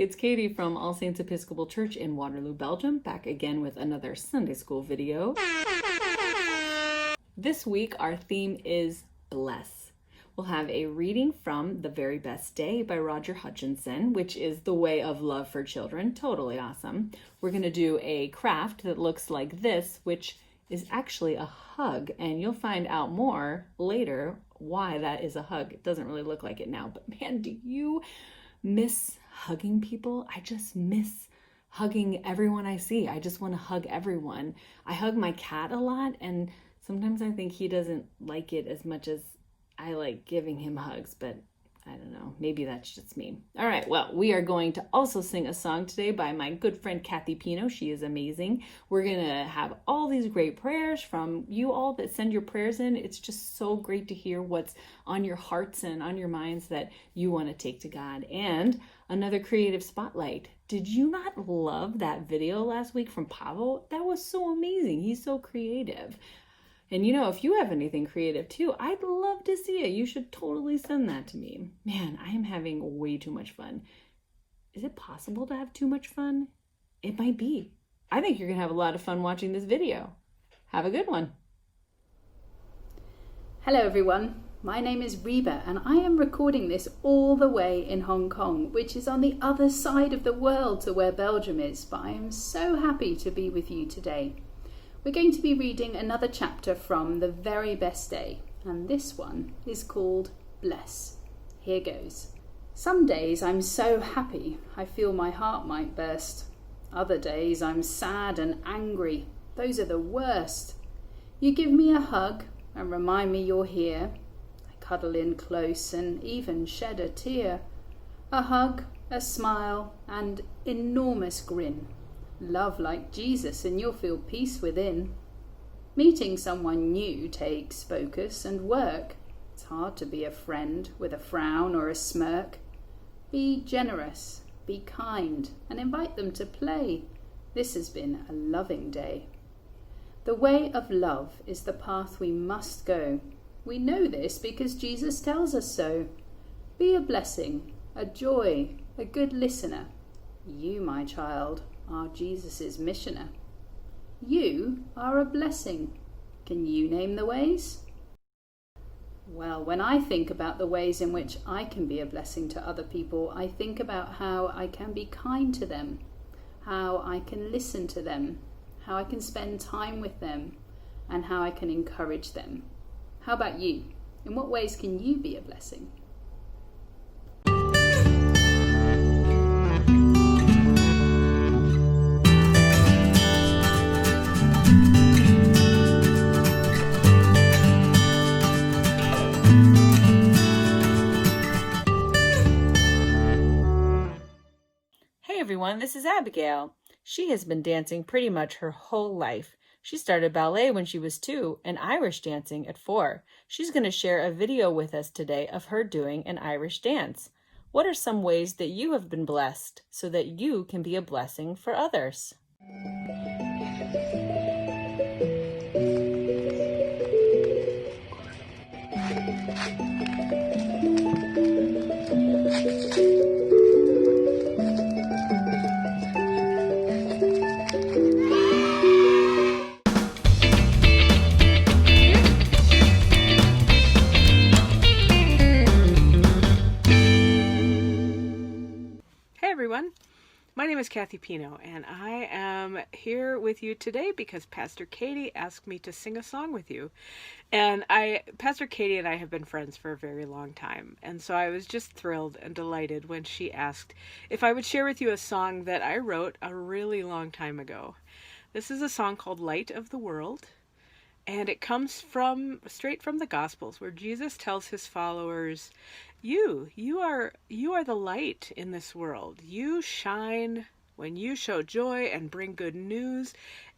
it's Katie from All Saints Episcopal Church in Waterloo, Belgium, back again with another Sunday School video. This week our theme is Bless. We'll have a reading from The Very Best Day by Roger Hutchinson, which is the way of love for children. Totally awesome. We're going to do a craft that looks like this, which is actually a hug, and you'll find out more later why that is a hug. It doesn't really look like it now, but man, do you miss hugging people? I just miss hugging everyone I see. I just want to hug everyone. I hug my cat a lot, and sometimes I think he doesn't like it as much as I like giving him hugs, but I don't know. Maybe that's just me. All right, well, we are going to also sing a song today by my good friend Cathy Pino. She is amazing. We're going to have all these great prayers from you all that send your prayers in. It's just so great to hear what's on your hearts and on your minds that you want to take to God. And another creative spotlight. Did you not love that video last week from Pavel? That was so amazing. He's so creative. And you know, if you have anything creative too, I'd love to see it. You should totally send that to me. Man, I am having way too much fun. Is it possible to have too much fun? It might be. I think you're going to have a lot of fun watching this video. Have a good one. Hello everyone, my name is Reba and I am recording this all the way in Hong Kong, which is on the other side of the world to where Belgium is, but I am so happy to be with you today. We're going to be reading another chapter from The Very Best Day, and this one is called Bless. Here goes. Some days I'm so happy I feel my heart might burst. Other days I'm sad and angry. Those are the worst. You give me a hug and remind me you're here. I cuddle in close and even shed a tear. A hug, a smile, and enormous grin. Love like Jesus and you'll feel peace within. Meeting someone new takes focus and work. It's hard to be a friend with a frown or a smirk. Be generous, be kind, and invite them to play. This has been a loving day. The way of love is the path we must go. We know this because Jesus tells us so. Be a blessing, a joy, a good listener. You, my child, are Jesus's missioner. You are a blessing. Can you name the ways? Well, when I think about the ways in which I can be a blessing to other people, I think about how I can be kind to them, how I can listen to them, how I can spend time with them, and how I can encourage them. How about you? In what ways can you be a blessing? Hey everyone, this is Abigail. She has been dancing pretty much her whole life. She started ballet when she was 2 and Irish dancing at 4. She's going to share a video with us today of her doing an Irish dance. What are some ways that you have been blessed so that you can be a blessing for others? My name is Cathy Pino, and I am here with you today because Pastor Katie asked me to sing a song with you. And Pastor Katie and I have been friends for a very long time, and so I was just thrilled and delighted when she asked if I would share with you a song that I wrote a really long time ago. This is a song called Light of the World, and it comes straight from the Gospels, where Jesus tells his followers, You are the light in this world. You shine when you show joy and bring good news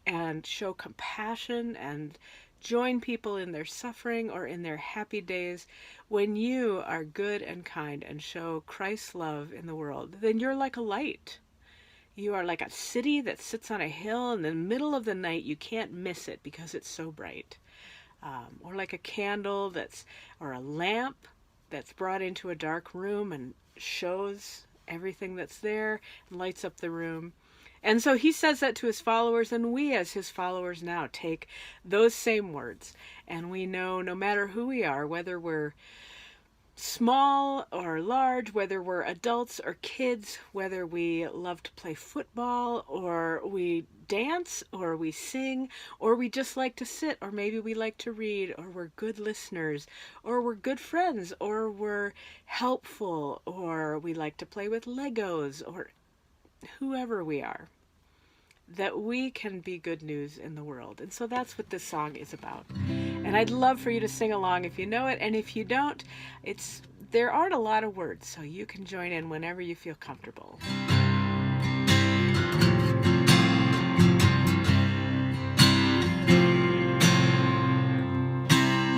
and show compassion and join people in their suffering or in their happy days. When you are good and kind and show Christ's love in the world, then you're like a light. You are like a city that sits on a hill in the middle of the night. You can't miss it because it's so bright. Or like a candle or a lamp that's brought into a dark room and shows everything that's there and lights up the room. And so he says that to his followers, and we as his followers now take those same words. And we know no matter who we are, whether we're small or large, whether we're adults or kids, whether we love to play football or we dance or we sing or we just like to sit or maybe we like to read or we're good listeners or we're good friends or we're helpful or we like to play with Legos or whoever we are, that we can be good news in the world. And so that's what this song is about. And I'd love for you to sing along if you know it, and if you don't, there aren't a lot of words, so you can join in whenever you feel comfortable.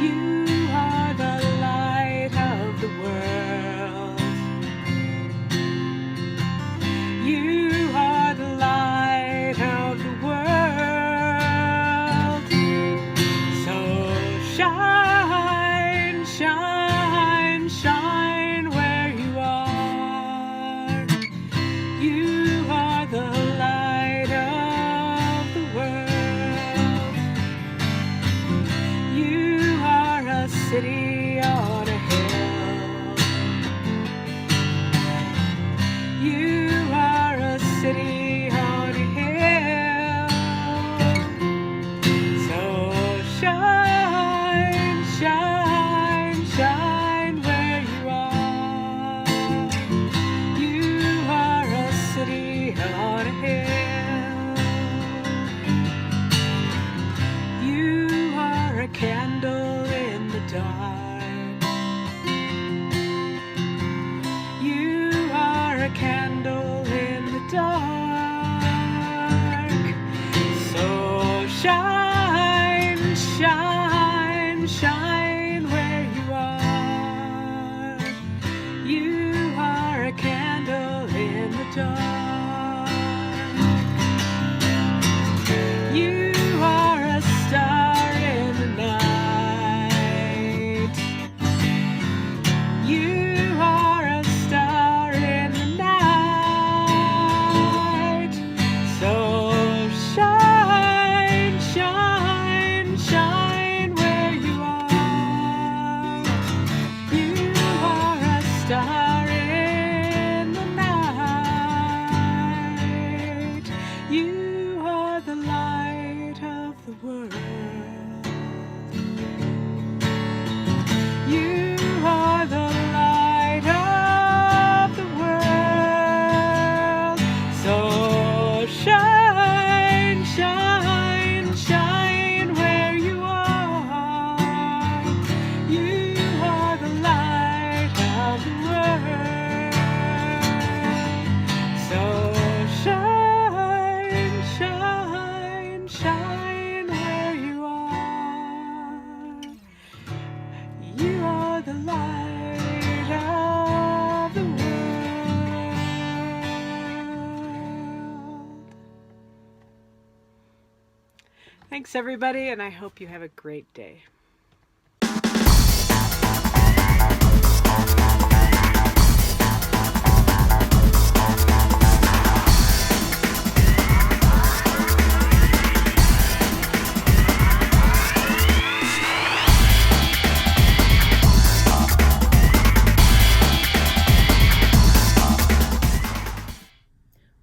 You are the light of the world. You are the light of the world. So shine, shine, shine where you are. You are the light of the world. You are a city on a hill. You are a city on a hill. So shine, shine, shine where you are. You are a city on a hill. You are a candle in the dark. You are a candle in the dark. So shine, shine, shine where you are. You are a candle in the dark. You are a star in the night. You are a star in the night. So shine, shine, shine where you are. You are a star in the night. You are the light of the world. You are the light of the world. So shine, shine, shine where you are. You are the light of the world. So shine, shine, shine where you are. You are the light of the world. Thanks, everybody, and I hope you have a great day.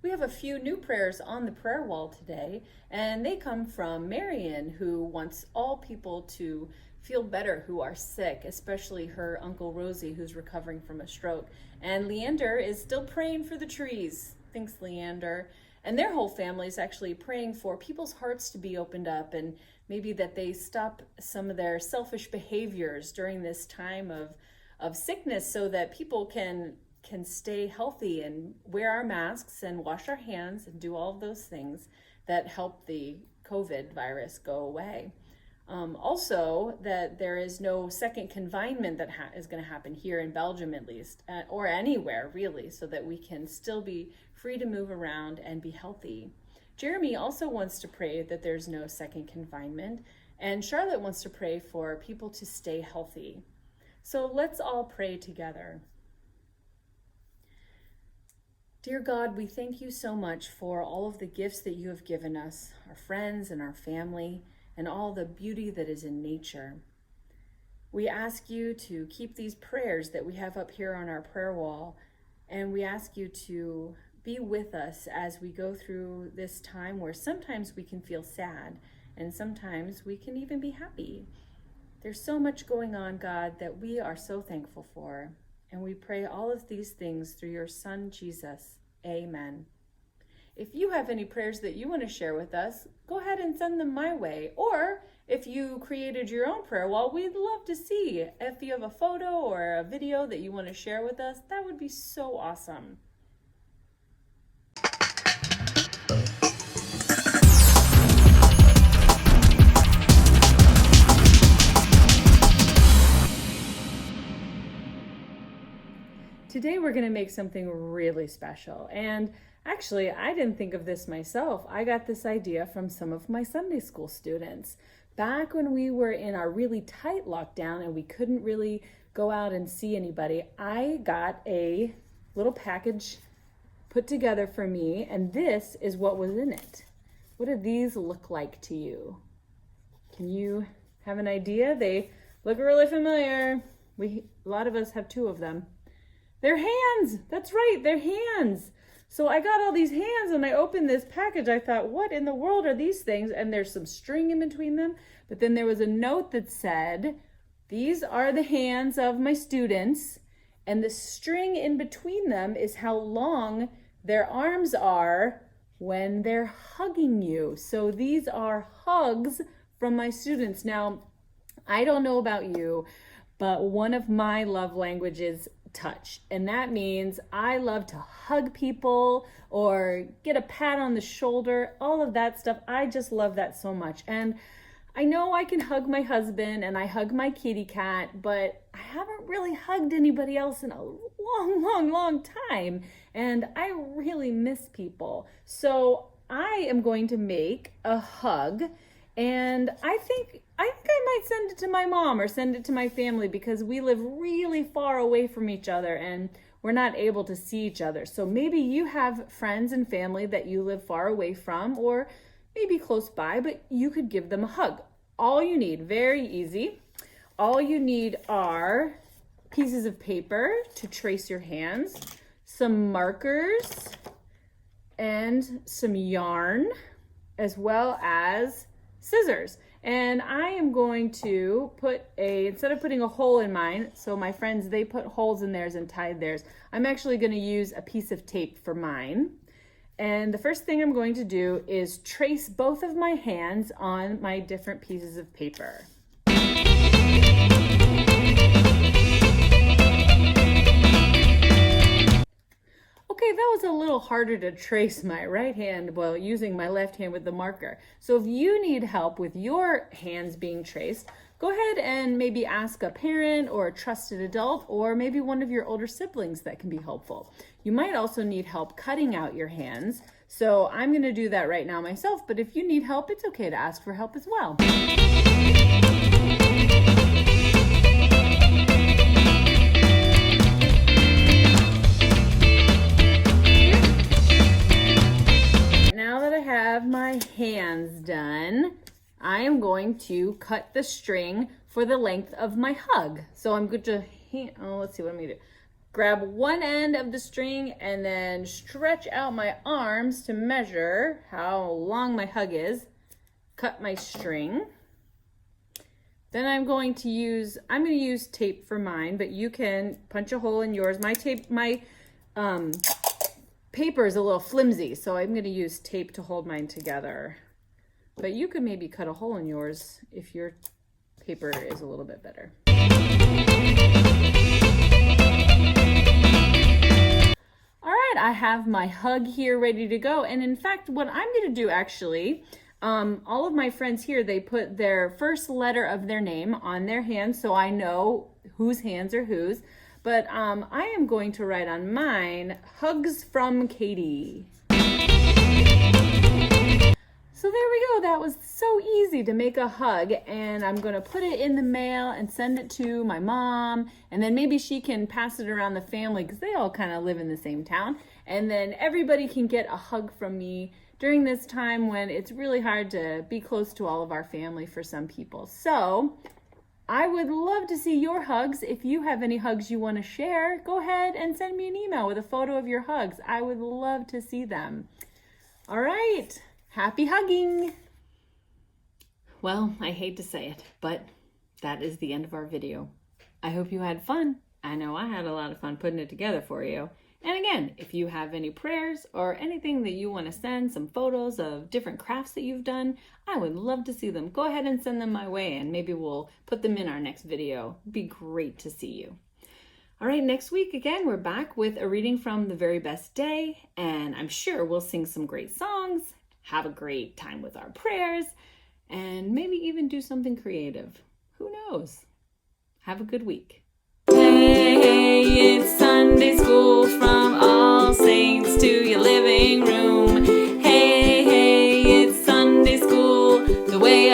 We have a few new prayers on the prayer wall today, and they come from Marion, who wants all people to feel better who are sick, especially her Uncle Rosie, who's recovering from a stroke. And Leander is still praying for the trees. Thanks, Leander. And their whole family is actually praying for people's hearts to be opened up and maybe that they stop some of their selfish behaviors during this time of sickness so that people can stay healthy and wear our masks and wash our hands and do all of those things that help the COVID virus go away. Also, that there is no second confinement that is going to happen here in Belgium, at least, or anywhere really, so that we can still be free to move around and be healthy. Jeremy also wants to pray that there's no second confinement, and Charlotte wants to pray for people to stay healthy. So let's all pray together. Dear God, we thank you so much for all of the gifts that you have given us, our friends and our family, and all the beauty that is in nature. We ask you to keep these prayers that we have up here on our prayer wall, and we ask you to be with us as we go through this time where sometimes we can feel sad, and sometimes we can even be happy. There's so much going on, God, that we are so thankful for, and we pray all of these things through your Son, Jesus. Amen. If you have any prayers that you want to share with us, go ahead and send them my way. Or if you created your own prayer wall, we'd love to see. If you have a photo or a video that you want to share with us, that would be so awesome. Today we're going to make something really special, and actually I didn't think of this myself. I got this idea from some of my Sunday school students. Back when we were in our really tight lockdown and we couldn't really go out and see anybody, I got a little package put together for me, and this is what was in it. What do these look like to you? Can you have an idea? They look really familiar. A lot of us have two of them. They're hands. That's right, they're hands. So I got all these hands and I opened this package. I thought, what in the world are these things? And there's some string in between them. But then there was a note that said, these are the hands of my students. And the string in between them is how long their arms are when they're hugging you. So these are hugs from my students. Now, I don't know about you, but one of my love languages touch, and that means I love to hug people or get a pat on the shoulder, all of that stuff. I just love that so much. And I know I can hug my husband and I hug my kitty cat, but I haven't really hugged anybody else in a long time, and I really miss people. So I am going to make a hug, and I think I might send it to my mom or send it to my family because we live really far away from each other and we're not able to see each other. So maybe you have friends and family that you live far away from or maybe close by, but you could give them a hug. All you need, very easy, all you need are pieces of paper to trace your hands, some markers, and some yarn, as well as scissors. And I am going to instead of putting a hole in mine, so my friends, they put holes in theirs and tied theirs, I'm actually going to use a piece of tape for mine. And the first thing I'm going to do is trace both of my hands on my different pieces of paper. Okay, that was a little harder to trace my right hand while using my left hand with the marker. So if you need help with your hands being traced, go ahead and maybe ask a parent or a trusted adult or maybe one of your older siblings that can be helpful. You might also need help cutting out your hands. So I'm going to do that right now myself, but if you need help, it's okay to ask for help as well. Now that I have my hands done, I am going to cut the string for the length of my hug. So I'm going to, let's see what I'm going to do. Grab one end of the string and then stretch out my arms to measure how long my hug is. Cut my string. Then I'm going to use tape for mine, but you can punch a hole in yours. My paper is a little flimsy, so I'm going to use tape to hold mine together. But you could maybe cut a hole in yours if your paper is a little bit better. All right, I have my hug here ready to go. And in fact, what I'm going to do actually, all of my friends here, they put their first letter of their name on their hands so I know whose hands are whose. But I am going to write on mine, Hugs from Katie. So there we go. That was so easy to make a hug, and I'm going to put it in the mail and send it to my mom, and then maybe she can pass it around the family because they all kind of live in the same town. And then everybody can get a hug from me during this time when it's really hard to be close to all of our family for some people. So I would love to see your hugs. If you have any hugs you want to share, go ahead and send me an email with a photo of your hugs. I would love to see them. All right, happy hugging. Well, I hate to say it, but that is the end of our video. I hope you had fun. I know I had a lot of fun putting it together for you. And again, if you have any prayers or anything that you want to send, some photos of different crafts that you've done, I would love to see them. Go ahead and send them my way and maybe we'll put them in our next video. It'd be great to see you. All right, next week again, we're back with a reading from The Very Best Day, and I'm sure we'll sing some great songs, have a great time with our prayers, and maybe even do something creative. Who knows? Have a good week. Hey, it's Sunday school from All Saints to your living room. Hey, it's Sunday school, the way